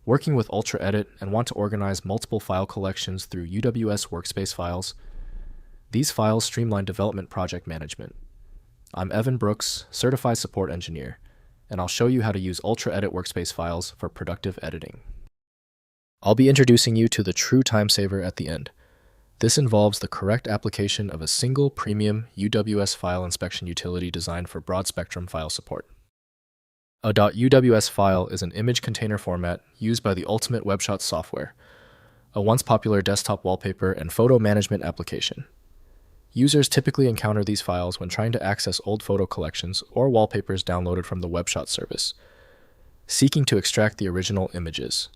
working with UltraEdit, and want to organize multiple file collections through UWS Workspace files. These files streamline development project management. I'm Evan Brooks, Certified Support Engineer, and I'll show you how to use UltraEdit Workspace files for productive editing. I'll be introducing you to the true time saver at the end. This involves the correct application of a single premium UWS file inspection utility designed for broad-spectrum file support. A .UWS file is an image container format used by the Ultimate Webshots software, a once popular desktop wallpaper and photo management application. Users typically encounter these files when trying to access old photo collections or wallpapers downloaded from the Webshots service, seeking to extract the original images.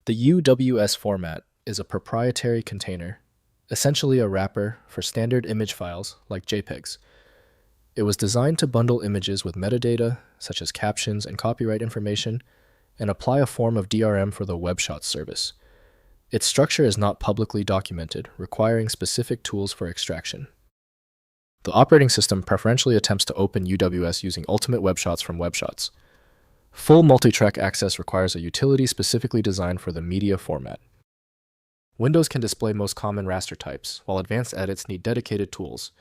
The UWS format is a proprietary container, essentially a wrapper for standard image files like JPEGs. It was designed to bundle images with metadata, such as captions and copyright information, and apply a form of DRM for the Webshots service. Its structure is not publicly documented, requiring specific tools for extraction. The operating system preferentially attempts to open UWS using Ultimate Webshots from Webshots. Full multi-track access requires a utility specifically designed for the media format. Windows can display most common raster types, while advanced edits need dedicated tools.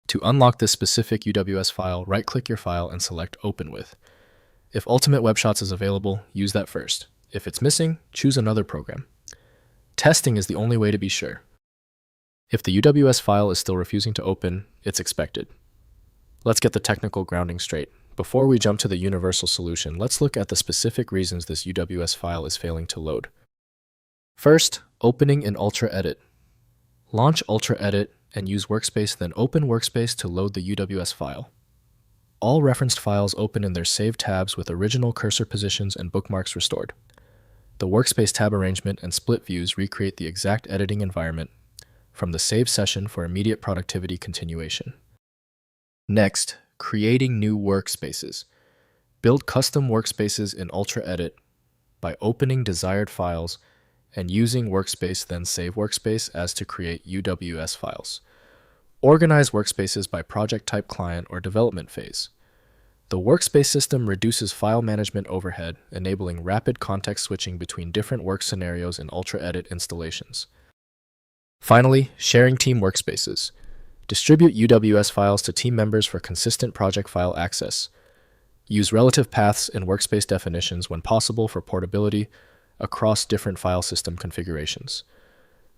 To unlock this specific UWS file, right-click your file and select Open With. If Ultimate Webshots is available, use that first. If it's missing, choose another program. Testing is the only way to be sure. If the UWS file is still refusing to open, it's expected. Let's get the technical grounding straight. Before we jump to the universal solution, let's look at the specific reasons this UWS file is failing to load. First, opening in UltraEdit. Launch UltraEdit and use Workspace, then Open Workspace to load the UWS file. All referenced files open in their saved tabs with original cursor positions and bookmarks restored. The Workspace tab arrangement and split views recreate the exact editing environment from the saved session for immediate productivity continuation. Next, creating new workspaces. Build custom workspaces in UltraEdit by opening desired files and using Workspace, then save Workspace as to create UWS files. Organize workspaces by project type, client, or development phase. The Workspace system reduces file management overhead, enabling rapid context switching between different work scenarios in UltraEdit installations. Finally, sharing team workspaces. Distribute UWS files to team members for consistent project file access. Use relative paths in workspace definitions when possible for portability across different file system configurations.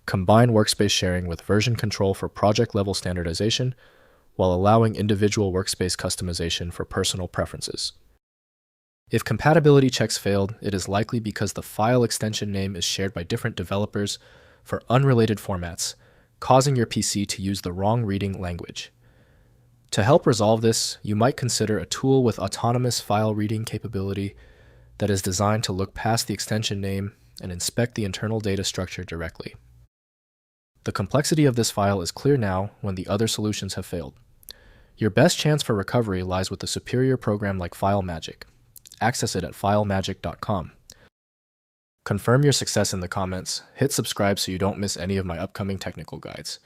Combine workspace sharing with version control for project-level standardization, while allowing individual workspace customization for personal preferences. If compatibility checks failed, it is likely because the file extension name is shared by different developers for unrelated formats, causing your PC to use the wrong reading language. To help resolve this, you might consider a tool with autonomous file reading capability that is designed to look past the extension name and inspect the internal data structure directly. The complexity of this file is clear now when the other solutions have failed. Your best chance for recovery lies with a superior program like FileMagick. Access it at filemagick.com. Confirm your success in the comments, hit subscribe so you don't miss any of my upcoming technical guides.